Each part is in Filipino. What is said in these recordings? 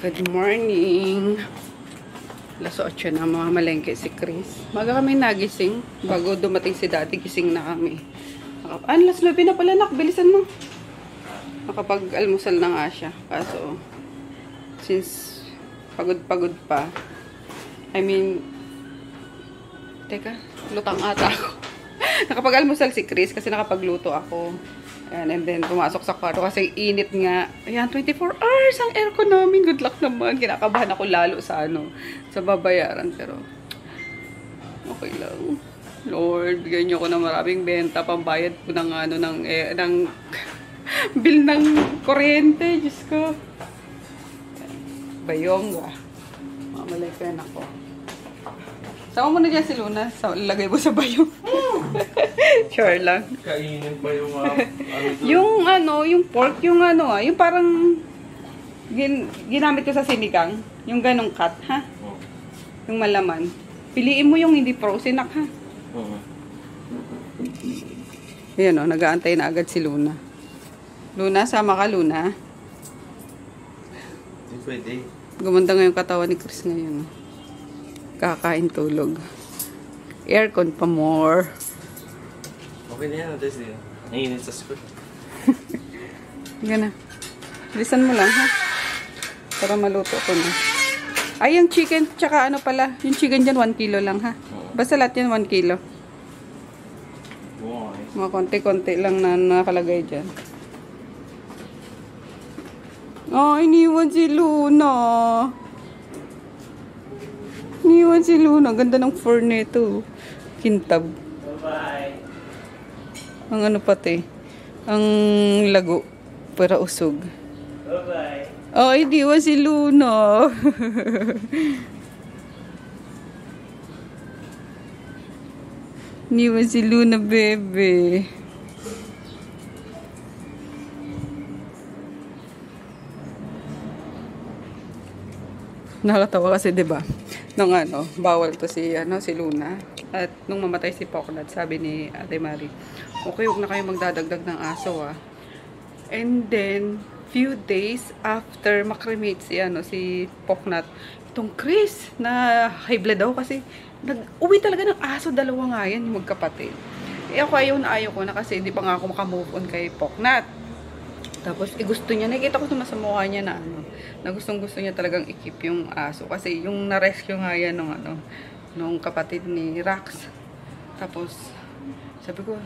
Good morning. Alas 8 na, mamamalengke si Chris. Maga kami nagising. Bago dumating si Daddy, gising na kami. Alas 9 na pala, nak. Bilisan mo. Nakapag-almusal na nga siya. Kaso, since pagod-pagod pa, teka, lutang ata ako. Nakapag-almusal si Chris kasi nakapagluto ako. Ayan, and then pumasok sa kwarto kasi init nga. Ayan, 24 hours ang aircon namin. Good luck naman. Kinakabahan ako lalo sa sa babayaran. Pero, okay lang. Lord, bigyan niyo ako ng maraming benta. Pambayad ko ng ng bill ng kuryente. Diyos ko. Bayongga. Mamalay ka na ako. Sama mo na dyan si Luna. Lagay mo sa bayong. Sure lang. Kainin pa yung yung pork, yung yung parang ginamit ko sa sinigang. Yung ganong cut, ha? Oh. Yung malaman. Piliin mo yung hindi frozen, ha? Oo. Ayan o, nag-aantay na agad si Luna. Luna, sama ka, Luna. Hindi pwede. Gumanda nga yung katawan ni Chris ngayon. Kakain tulog. Aircon pa more. Okay na yan, Des. Nainit sa school. Yan na. Bilisan mo lang, ha? Para maluto ko na. Ay, yung chicken, tsaka pala. Yung chicken dyan, 1 kilo lang, ha? Basta lahat yan, 1 kilo. Why? Mga konti-konti lang na nakalagay dyan. Oh, iniwan si Luna. Iniwan si Luna. Ganda ng fur nito. Kintab. Bye-bye. Ang pati. Ang lago. Para usog. Bye-bye. Oh, iniwan si Luna. Iniwan si Luna, bebe. Nakakatawa kasi, 'di ba? Nung bawal to si Luna. At nung mamatay si Poknat, sabi ni Ate Marie, okay, huwag na kayo magdadagdag ng aso, ah. And then, few days after makremate si Poknat, itong Chris na high blood daw kasi nag-uwi talaga ng aso, dalawa nga yan, yung magkapatid. Eh ako ayaw ko na kasi hindi pa nga ako makamove on kay Poknat. Tapos, gusto niya, nakikita ko naman sa mukha niya na gustong-gusto niya talagang i-keep yung aso. Kasi yung na-rescue nga yan nung kapatid ni Rax. Tapos, sabi ko,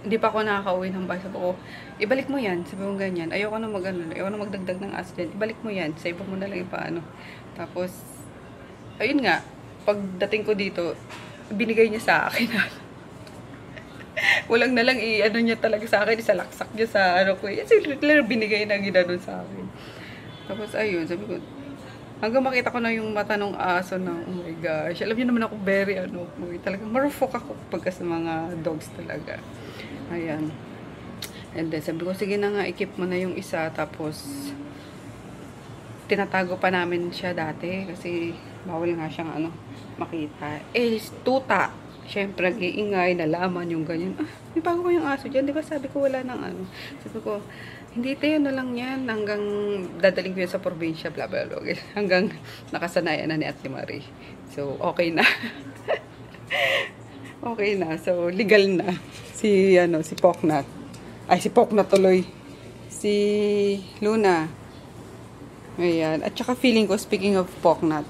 hindi pa ako nakaka-uwi ng bahay. Sabi ko, ibalik mo yan. Sabi ko ganyan. Ayoko na magdagdag ng aso dyan. Ibalik mo yan. Save mo na lang yung paano. Tapos, ayun nga, pagdating ko dito, binigay niya sa akin. Walang nalang niya talaga sa akin, isalaksak niya sa ko. Yan, binigay na ginanon sa akin. Tapos ayun, sabi ko, hanggang makita ko na yung mata ng aso na, oh my gosh. Alam niyo naman ako, very talagang marufok ako pagka sa mga dogs talaga. Ayan. And then sabi ko, sige na nga, i-keep mo na yung isa. Tapos, tinatago pa namin siya dati kasi bawal nga siyang makita. Eh, tuta. Siyempre, nag-iingay, nalaman yung ganyan. Ah, may bago ko yung aso dyan. Di ba sabi ko wala ng Sabi ko, hindi tayo na lang yan. Hanggang dadaling ko yan sa probinsya, bla bla bla. Hanggang nakasanayan na ni Ate Marie. So, okay na. Okay na. So, legal na. Si Poknat. Ay, si Poknat tuloy. Si Luna. Ayan. At saka feeling ko, speaking of Poknat,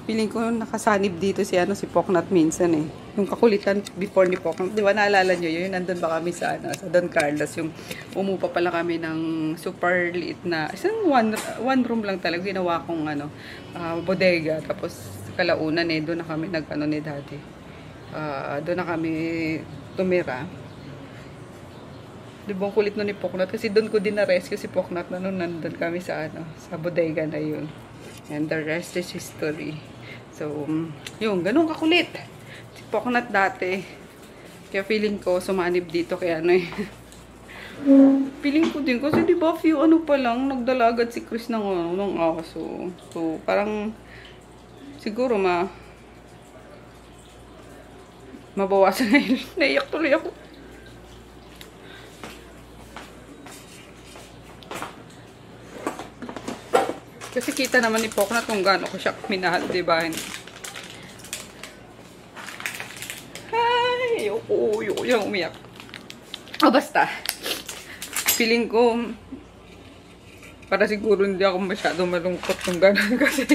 feeling ko nakasanib dito si Poknat minsan eh. Yung kakulitan before ni Poknat. Di ba naalala nyo yun? Nandun ba kami sa Don Carlos. Yung umupa pala kami ng super liit na, isang one room lang talaga. Ginawa kong bodega. Tapos kalaunan doon na kami ni Daddy. Doon na kami tumira. Di ba ang kulit nun ni Poknat? Kasi doon ko din na-rescue si Poknat na nung nandun kami sa bodega na yun. And the rest is history. So, yun, ganun kakulit. Si Poknat dati. Kaya feeling ko, sumanib dito kaya feeling ko din. Kasi diba, few pa lang, nagdalagad si Chris ng aso. So, parang, siguro mabawasan na yun. Naiyak tuloy ako. Kasi kita naman ni Poknat kung gaano ko siya minahal, diba? Ay, ayoko yung umiyak. Basta. Feeling ko, para siguro hindi ako masyado malungkot kung gano'n kasi.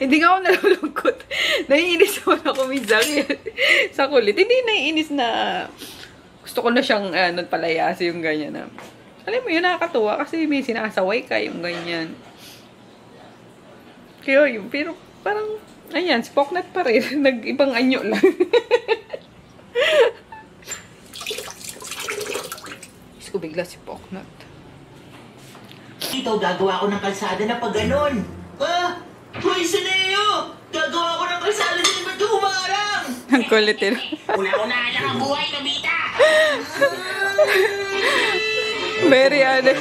Hindi nga ako nalulungkot. Naiinis naman ako minsan sa kulit. Hindi naiinis na gusto ko na siyang palayasi yung ganyan na. Alam mo yun, nakakatuwa kasi may sinasaway ka yung ganyan. Kaya yun, pero parang, ayan, si Poknat pa rin. Nag-ibang anyo lang. Gusto ko bigla si Poknat. Ito, gagawa ko ng kalsada na pag ganon. Ah! Hoy, Sineo! Gagawa ko ng kalsada na ba't ka humarang? Ang kulit eh. Una-unahan lang ang buhay, Nobita! Very ano?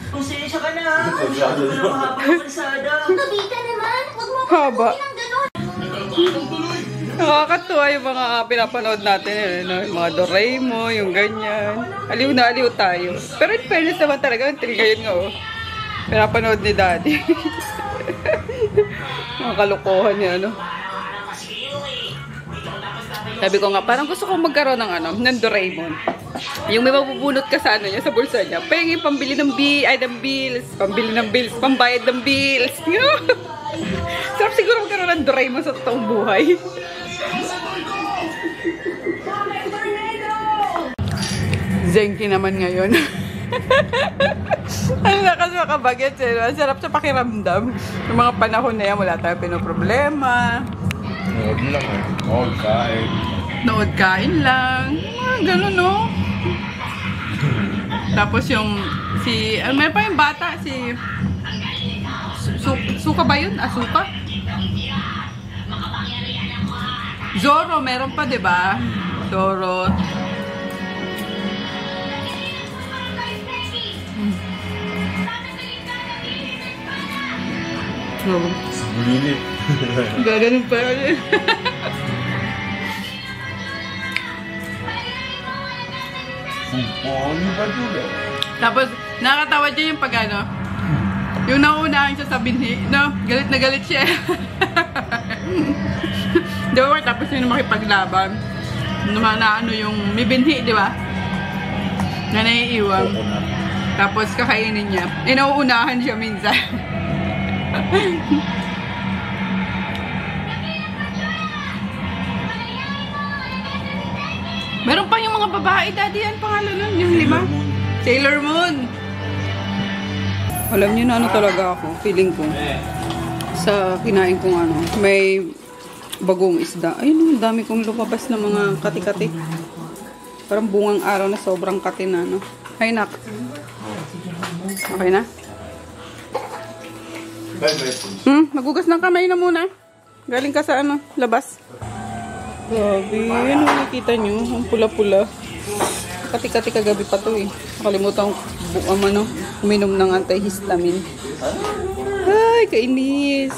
Konsensya ka na, ha? Masyado ka na mahaba yung kalsada. Nobita naman! Huwag mo Haba. ng ganon! Nakakatuwa yung mga pinapanood natin, yung mga Doraemon, yung ganyan. Aliw na aliw tayo. Pero in fairness naman talaga, yung ngayon nga, oh. Pinapanood ni Daddy. Mga kalokohan niya, ano. Sabi ko nga, parang gusto ko magkaroon ng Doraemon. Yung may mabubunot ka sa niya, sa bulsa niya. Pengi pambili ng bills, pambili ng bills, pambayad ng bills. You know? Sarap siguro magkaroon ng Doraemon sa totoong buhay. Zenki naman ngayon. Ang lakas makabagets eh. Ang sarap sa pakiramdam. Yung mga panahon na yan, wala tayong pinoproblema. Nood lang eh. Nood kain. Nood kain lang. Ganun no. Tapos yung may pa yung bata, si Suka ba yun? Asuka? Zoro, meron pa, diba? Zoro. Bulilit. Gaganon pa yun. Ano ba dito? Tapos, nakakatawa dyan yung pag yung nauunahan siya sa binhi, no? Galit na galit siya. Di ba? Tapos yun makipaglaban. Na yung may binhi, di ba? Na naiiwan. Tapos kakainin niya. Nauunahan siya minsan. Meron pa yung mga babae, Daddy, yan pangalan nun, yung 5. Sailor Moon. Alam niyo na talaga ako, feeling ko. Sa kinain kong may bagong isda. Ayun, ang dami kong lumabas na mga kati-kati. Parang bungang araw na sobrang kati na, no? Hay, nak. Okay na? Magugas ng kamay na muna. Galing ka sa labas. Grabe, ano nakikita nyo? Ang pula-pula. Kati-kati kagabi pa to eh. Nakalimutan ko uminom ng antihistamine. Ay, kainis.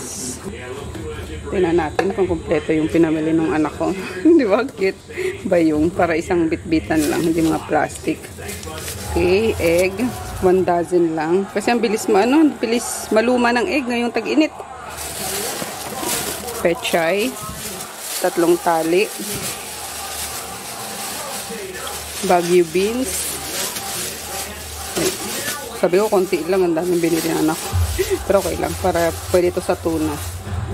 Tingnan natin kung kompleto yung pinamili ng anak ko. Di ba? Cute ba yung para isang bitbitan lang, hindi mga plastic. Okay, egg. 1 dozen lang. Kasi ang bilis bilis maluma ng egg ngayong tag-init. Pechay. 3 tali. Baguio beans. Sabi ko, konti lang. Ang daming binili ng anak. Pero okay lang. Para pwede ito sa tuna.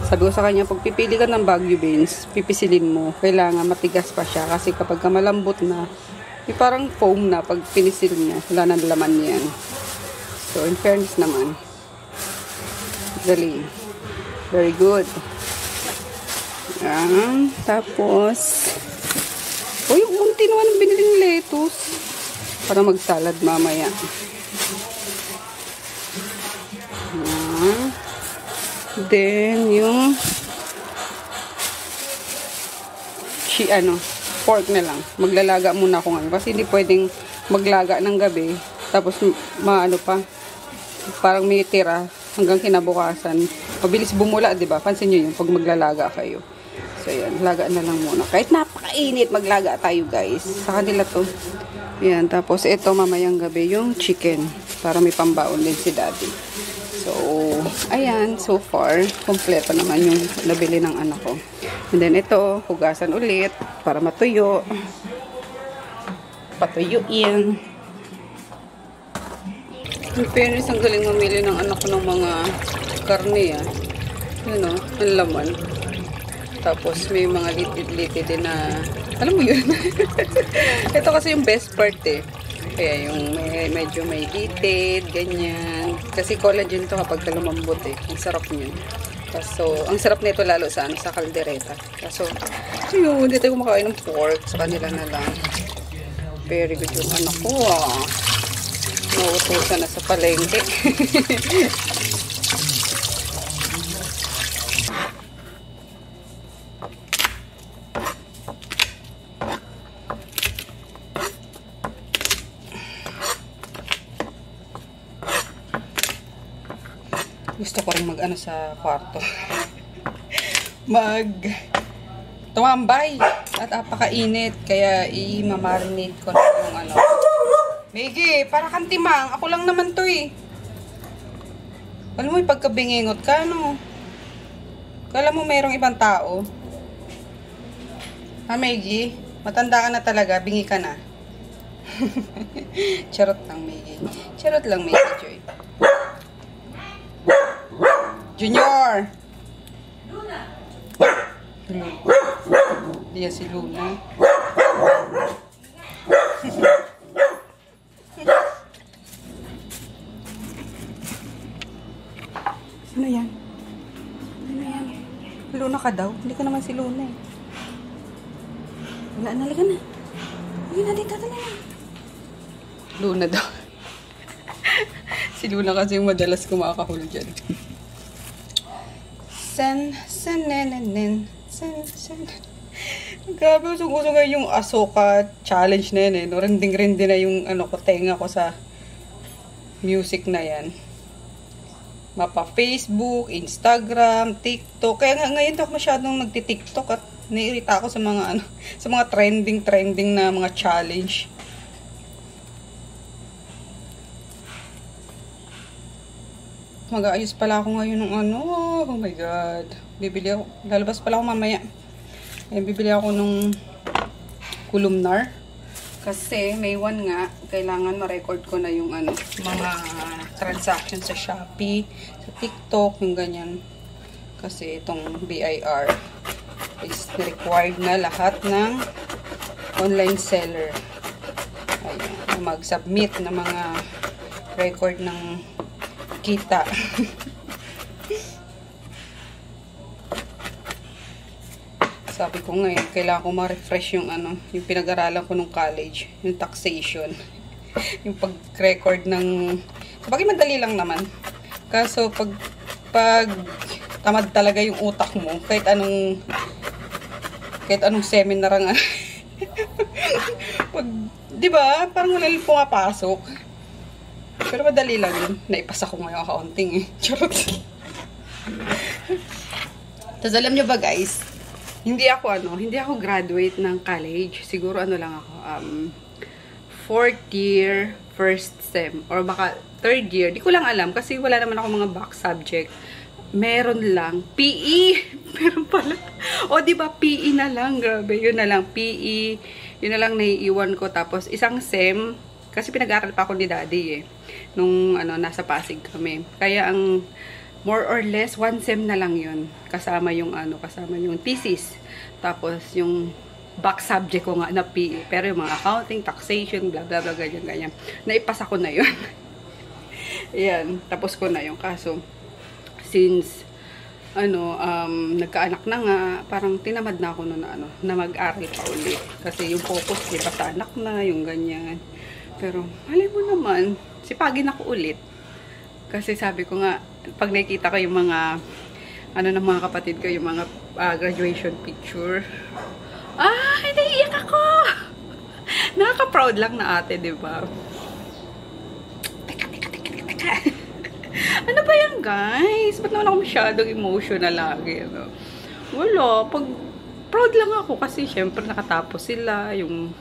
Sabi ko sa kanya, pag pipili ka ng Baguio beans, pipisilin mo. Kailangan matigas pa siya. Kasi kapag malambot na, parang foam na pag pinisil niya. Wala na laman yan. So, in fairness naman. Galing. Very good. Yan. Tapos, yung unti naman ang biniling lettuce. Para mag-salad mamaya. Yan. Then, yung pork na lang. Maglalaga muna ako ngayon. Kasi hindi pwedeng maglaga ng gabi. Tapos, parang may tira hanggang kinabukasan. Mabilis bumula, diba? Pansin nyo yun pag maglalaga kayo. So, yan. Laga na lang muna. Kahit napakainit, maglaga tayo, guys. Sa kanila to. Yan, tapos ito mamayang gabi yung chicken para may pambaon din si daddy. So, ayan, so far, kompleto naman yung nabili ng anak ko. And then ito, hugasan ulit para matuyo. Patuyuin. In fairness, ang galing mamili ng anak ko ng mga karne, ah. Yun, oh, ang laman. Tapos, may mga litid-litid din na, alam mo yun? Ito kasi yung best part, eh. Kaya yung medyo may litid, ganyan. Kasi collagen to kapag lumambot, eh. Ang sarap niyan. So, ang sarap nito lalo sa, sa kaldereta. Kaso, yun, dito yung kumakain ng pork. Sa kanila na lang. Very good yung anak ko, ah. Nauutusan na sa palengke. Gusto ko rin mag-ano sa kwarto. Tumambay. At apakainit. Kaya i-marinate ko na yung ano. Megi, para kang timang. Ako lang naman to eh. Alam mo, pagkabingingot ka, no? Kala mo mayroong ibang tao. Ha, Megi? Matanda ka na talaga. Bingi ka na. Charot lang, Megi. Charot lang, Megi, Joy. Junior! Luna! Diyan si Luna. Ano yan? Ano yan? Luna ka daw? Hindi ka naman si Luna eh. Wala, nalaga na. Hindi na, dito na. Luna daw. Si Luna kasi yung madalas kumakahuli dyan. Sen. Grabe, gusto ngayon yung Ahsoka challenge na yan eh. No? Rinding-rindi na yung ano ko, tenga ko sa music na yan. Mapa Facebook, Instagram, TikTok. Kaya nga ngayon ako masyadong nagti-TikTok at naiirita ako sa mga ano, sa mga trending na mga challenge. Mag-aayos pala ako ngayon ng ano. Oh my God. Bibili ako. Lalabas pala ako mamaya. Ayan, bibili ako nung columnar. Kasi May 1 nga, kailangan ma-record ko na yung ano, mga transactions sa Shopee, sa TikTok, yung ganyan. Kasi itong BIR is required na lahat ng online seller. Ayan, mag-submit ng mga record ng kita. Sabi ko ngayon, kailangan ko ma-refresh yung ano, yung pinag-aralan ko nung college, yung taxation. Yung pag-record ng, sabagay madali lang naman. Kaso pag tamad talaga yung utak mo, kahit anong seminar ang pag, di ba? Parang wala lang pumapasok. Pero madali lang yun. Naipasa ko ngayon accounting eh. Charot. Tapos alam nyo ba guys, hindi ako graduate ng college. Siguro ano lang ako, 4th year, first sem. Or baka 3rd year. Di ko lang alam kasi wala naman ako mga back subject. Meron lang. PE! Meron pala. O diba, PE na lang. Grabe, yun na lang. PE. Yun na lang naiiwan ko. Tapos isang sem, kasi pinag-aaral pa ako ni daddy eh. Nung ano, nasa Pasig kami. Kaya ang more or less, 1 sem na lang yun. Kasama yung thesis. Tapos yung back subject ko nga na PE. Pero yung mga accounting, taxation, blah blah blah, ganyan. Naipasa ko na yun. Ayan, tapos ko na yung kaso. Since, nagkaanak na nga, parang tinamad na ako na mag-aral pa ulit. Kasi yung focus, diba, sa anak na, yung ganyan. Pero, malay mo naman, sipagin ako ulit. Kasi sabi ko nga, pag nakikita ko yung mga, ng mga kapatid ko, yung mga graduation picture, naiiyak ako! Nakaka-proud lang na ate, diba? Teka. Ano ba yan, guys? Ba't naman ako masyadong emotional lagi, ano? Wala. Proud lang ako kasi syempre nakatapos sila, yung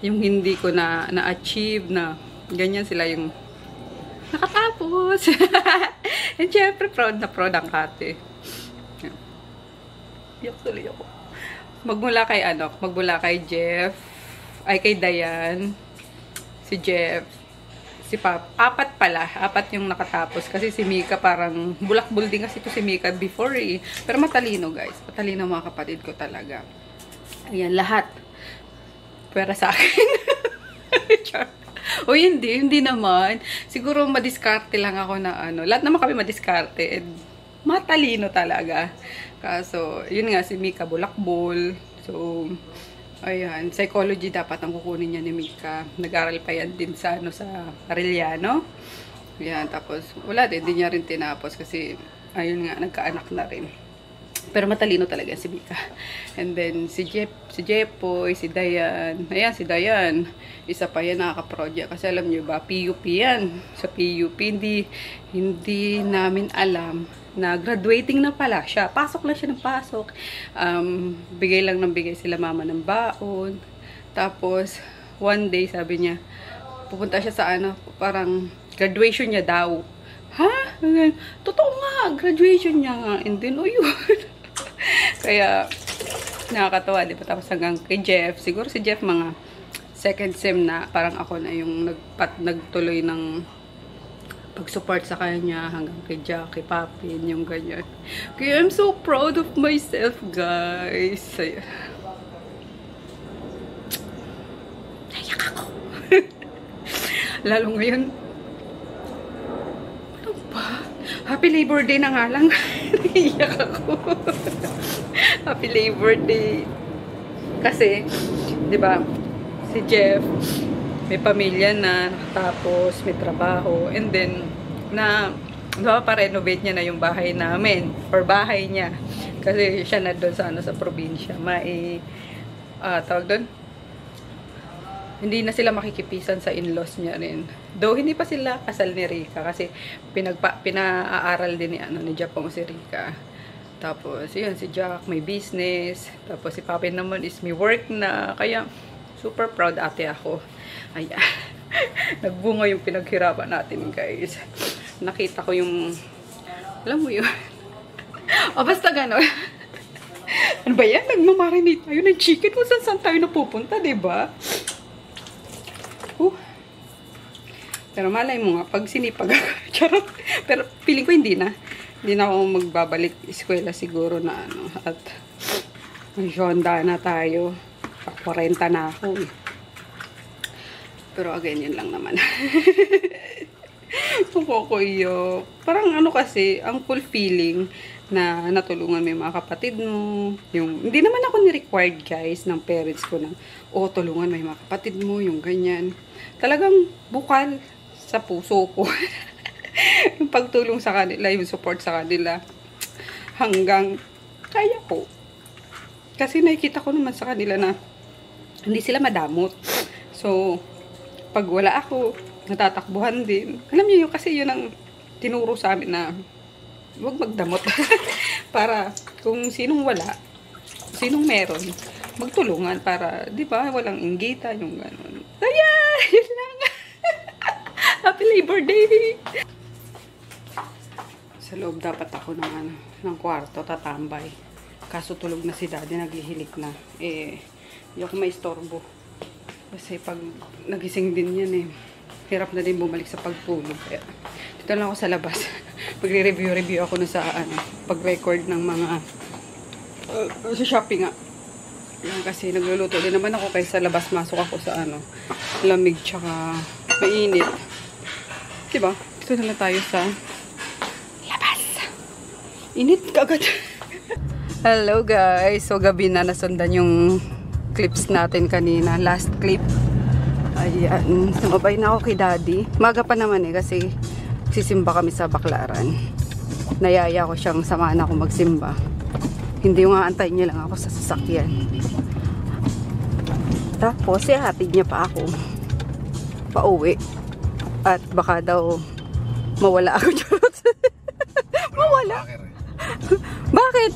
yung hindi ko na-achieve na ganyan sila yung nakatapos. And syempre, proud na proud ang ate. Iyak tuloy ako. Magmula kay Jeff, ay kay Dayan, si Jeff, si Pap. Apat yung nakatapos. Kasi si Mika parang, bulakbul din kasi ito si Mika before eh. Pero matalino guys. Matalino mga kapatid ko talaga. Ayan, lahat. Pwera sa akin. O hindi naman. Siguro madiskarte lang ako na lahat naman kami madiskarte. Matalino talaga. Kaso, yun nga, si Mika bulakbol. So, ayan, psychology dapat ang kukunin niya ni Mika. Nag-aral pa yan din sa Arellano. Ayan, tapos wala din, hindi niya rin tinapos kasi ayun nga, nagkaanak na rin. Pero matalino talaga si Mika. And then si Jepoy, si Dayan. Ayan, si Dayan. Isa pa yan nakaka-project. Kasi alam niyo ba, PUP yan. Sa PUP, hindi namin alam na graduating na pala siya. Pasok lang siya ng pasok. Bigay lang ng bigay sila mama ng baon. Tapos, one day, sabi niya, pupunta siya sa parang graduation niya daw. Ha? Totoo nga, graduation niya nga. And then, yun. Kaya, nakakatawa, di ba? Tapos hanggang kay Jeff, siguro si Jeff mga second sem na, parang ako na yung nagtuloy ng pag-support sa kanya hanggang kay Jack, kay Papin, yung ganyan. Kaya I'm so proud of myself, guys. Nayak ako. Lalo ngayon, ano ba? Happy Labor Day na nga lang. Naiyak ako. Happy Labor Day. Kasi, di ba, si Jeff, may pamilya na, tapos may trabaho, and then, pa-renovate niya na yung bahay namin, or bahay niya. Kasi siya na doon sa probinsya. Tawag doon? Hindi na sila makikipisan sa in-laws niya rin. Though, hindi pa sila kasal ni Rika, kasi pinaaral din ni Japong si Rika. Tapos, yun, si Jack may business. Tapos, si Papin naman is may work na. Kaya, super proud ate ako. Ayan. Nagbunga yung pinaghirapan natin, guys. Nakita ko yung, alam mo yun. Basta gano'n. Ano ba yan? Nagmamarinate tayo ng chicken kung saan tayo napupunta, diba? Pero malay mo nga, pag sinipag ako, charot. Pero feeling ko hindi na. Hindi na ako magbabalik eskwela siguro na at Honda na tayo. 40 na ako. Pero again, yun lang naman. Kukuyo. Parang kasi, ang fulfilling na natulungan mo yung mga kapatid mo. Hindi naman ako ni-required, guys, ng parents ko na, tulungan mo yung mga kapatid mo, yung ganyan. Talagang bukal sa puso ko. Yung pagtulong sa kanila, yung support sa kanila. Hanggang kaya ko. Kasi nakikita ko naman sa kanila na hindi sila madamot. So, pag wala ako, natatakbuhan din. Alam niyo yun, kasi yun ang tinuro sa amin na huwag magdamot. Para kung sinong wala, sinong meron, magtulungan para, di ba, walang inggita, yung gano'n. Kaya, yun lang. Happy Labor Day! Sa loob dapat ako ng kwarto, tatambay. Kaso tulog na si daddy, naglihilik na. Hindi ako maistorbo. Kasi pag nagising din yan hirap na din bumalik sa pagtulog. Kaya, dito lang ako sa labas. Magre-review ako sa pag-record ng mga sa shopping nga. Yan, kasi nagluluto din naman ako kaysa labas masok ako sa lamig tsaka mainit. Diba? Dito na lang tayo sa labas. Init kagad. Hello guys. So gabi na, nasundan yung clips natin kanina. Last clip. Ayan. Sumabay na ako kay daddy. Maga pa naman kasi sisimba kami sa Baklaran. Nayaya ko siyang samahan ako magsimba. Hindi yung aantay niya lang ako sa sasakyan. Tapos hatid niya pa ako pauwi. At baka daw mawala ako. Mawala. Bakit?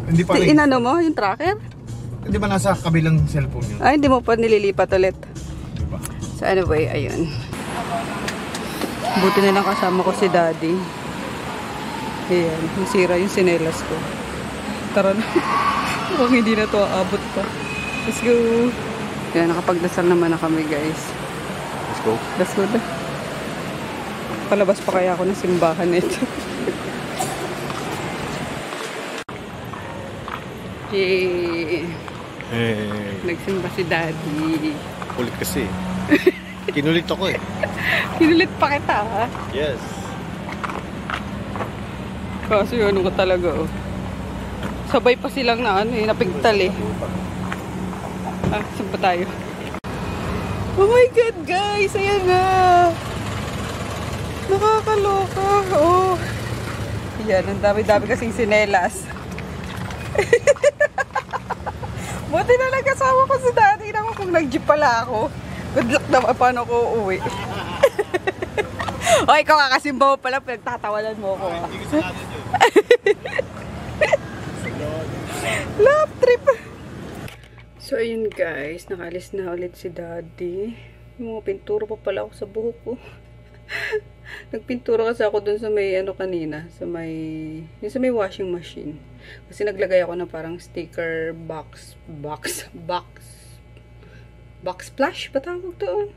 Hindi pa rin. Inano mo yung tracker? Hindi ba nasa kabilang cellphone yun? Ay, hindi mo pa nililipat ulit. So anyway, ayun. Buti na lang kasama ko si Daddy. Ayan, nasira yung sinelas ko. Tara na. Mukhang hindi na to aabot pa. Let's go. Ayan, nakapagdasal naman na kami, guys. Let's go. Let's go na. Palabas pa kaya ako ng simbahan nito. Yay! Hey. Nagsimba si Daddy. Kulit kasi. Kinulit ako eh. Kinulit pa kita, ha? Yes. Kasi ano ko talaga, oh. Sabay pa silang na ano eh, napigtal eh. Ah, saan pa tayo? Oh my God, guys! Ayan na! Nakakaloka! Oh! Yan, ang dami-dami kasing sinelas. Buti na lang kasama ko si Daddy naman kung nag-jeep pala ako. Good luck naman paano ko uuwi. O, ikaw kakasimba mo pala, pinagtatawanan mo ako. Love trip! So, ayun guys, nakalis na ulit si Daddy. Yung mga pintura pa pala ako sa buhok ko. Nagpintura kasi ako dun sa may ano kanina, sa may washing machine. Kasi naglagay ako ng parang sticker box splash ba tawag doon?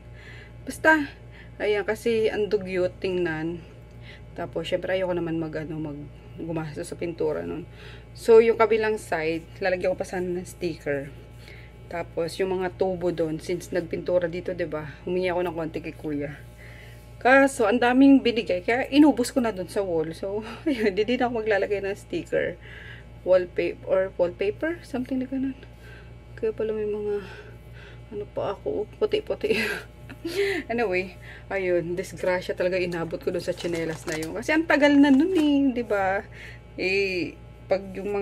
Basta, ayan, kasi ang dugyot tingnan. Tapos, syempre ayoko naman gumasa sa pintura nun. So, yung kabilang side, lalagyan ko pa sana ng sticker. Tapos, yung mga tubo doon, since nagpintura dito, 'di ba? Humingi ako ng konti kay Kuya. Kaso, ang daming binigay, kaya inubos ko na doon sa wall. So, ayun, hindi din ako maglalagay ng sticker. Wallpaper, something like ganun. Kaya pala may mga, ano pa ako, puti-puti. Anyway, ayun, disgrasya talaga inabot ko doon sa tsinelas na yun. Kasi ang tagal na nun eh, di ba? Eh, pag yung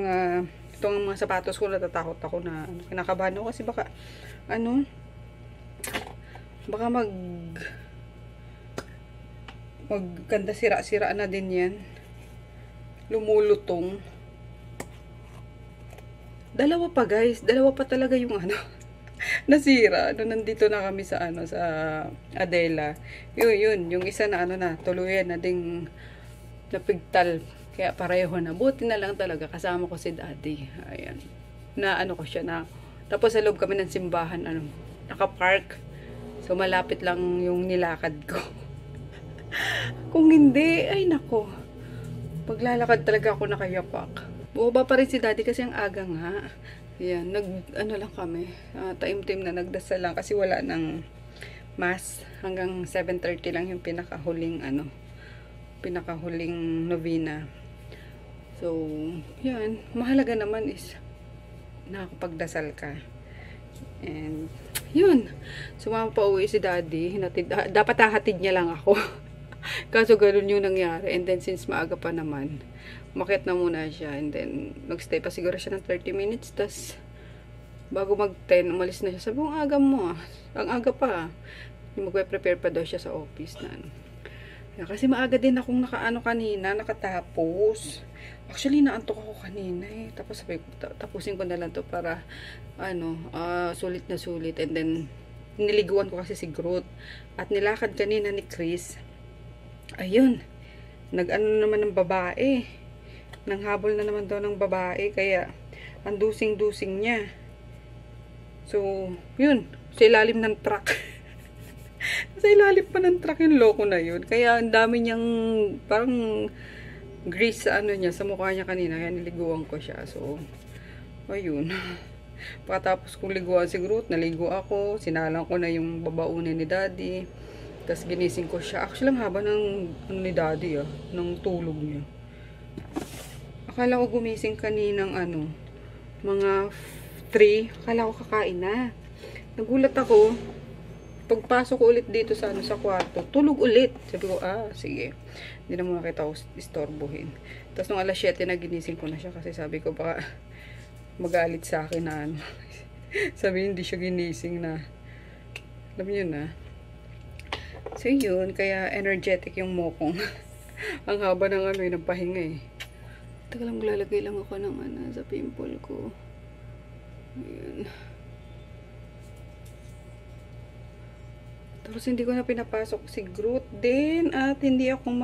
itong mga sapatos ko, natatakot ako na, kinakabahan ako kasi baka, baka magkanda sira-sira na din yan. Lumulutong. Dalawa pa guys, dalawa pa talaga yung nasira. Nandito na kami sa sa Adela. Yun, yung isa na tuluyan na ding napigtal. Kaya pareho na. Buti na lang talaga kasama ko si Daddy. Ayan. Na ko siya na. Tapos sa loob kami ng simbahan, naka-park. So malapit lang yung nilakad ko. Kung hindi, ay nako. Paglalakad talaga ako nakayapak. Bumaba pa rin si Daddy kasi ang aga nga. Ayan, lang kami. Taim-tim na nagdasal lang kasi wala ng mass. Hanggang 7:30 lang yung pinakahuling novena. So, yan. Mahalaga naman is nakakapagdasal ka. And, yun. Sumama pa uwi si Daddy. Dapat hahatid niya lang ako. Kaso ganun yung nangyari. And then, since maaga pa naman, umakyat na muna siya. And then, nagstay pa siguro siya ng 30 minutes. Tas, bago mag-10, umalis na siya. Sabi ko, ang aga mo ah. Ang aga pa ah. Magpe-prepare pa daw siya sa office na kasi maaga din akong kanina, nakatapos. Actually, naantok ako kanina eh. Tapos sabi ko, tapusin ko na lang to para, sulit na sulit. And then, niliguan ko kasi si Groot. At nilakad kanina ni Chris. Ayun. Naman ng babae. Nanghabol na naman daw ng babae. Kaya, ang dusing-dusing niya. So, yun. Sa ilalim ng truck. Sa ilalim pa ng truck yung loko na yun. Kaya, ang dami niyang, parang, grease sa niya, sa mukha niya kanina. Kaya niliguan ko siya. So, ayun. Pagkatapos kong liguan si Groot, naligo ako. Sinalang ko na yung babaunin ni Daddy. Tapos ginising ko siya. Actually, ang haba ng ni Daddy ng tulog niya. Akala ko gumising kaninang mga 3. Akala ko kakain na. Nagulat ako. Pagpasok ko ulit dito sa sa kwarto, tulog ulit. Sabi ko, sige. Hindi na muna kita istorbohin. Tapos nung alas 7 na ginising ko na siya kasi sabi ko baka magalit sa akin na sabi hindi siya ginising na. Alam niyo na. So yun, kaya energetic yung mokong. Ang haba ng ng pahinga eh. Taka lang, maglalagay lang ako ng sa pimple ko. Ayun. Ito. Tapos hindi ko na pinapasok si Groot din. At hindi ako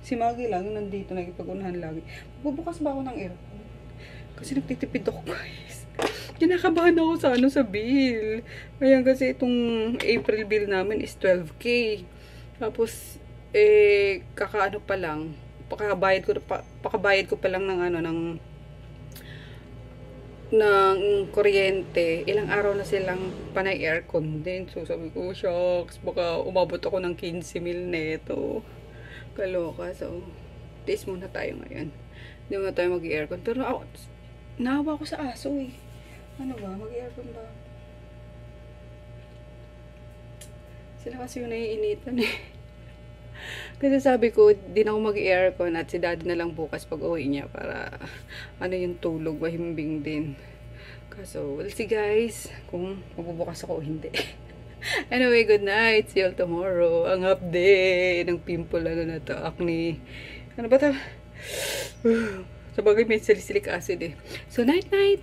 si Maggie lang nandito, nagipag-unahan lagi. Bubukas ba ako ng aircon? Kasi nagtitipid ako, guys. Kinakabahan ako sa bill. Ayan, kasi itong April bill namin is 12K. Tapos, kakaano pa lang. Pakabayad ko pa lang ng kuryente. Ilang araw na silang panay aircon din. So, sabi ko, shucks, baka umabot ako ng 15,000 neto. Kaloka. So, taste muna tayo ngayon. Hindi muna tayo mag-aircon. Pero ako, naawa ko sa aso eh. Ano ba? Mag-aircon ba? Sila kasi yung naiinitan eh. Kasi sabi ko, di na ako mag-aircon at si daddy na lang bukas pag uwi niya para yung tulog, mahimbing din. Kaso, we'll see guys kung mabubukas ako o hindi. Anyway, good night. See you all tomorrow. Ang update ng pimple na to, acne. Ano ba ito? Sabagay may salicylic acid eh. So, night-night!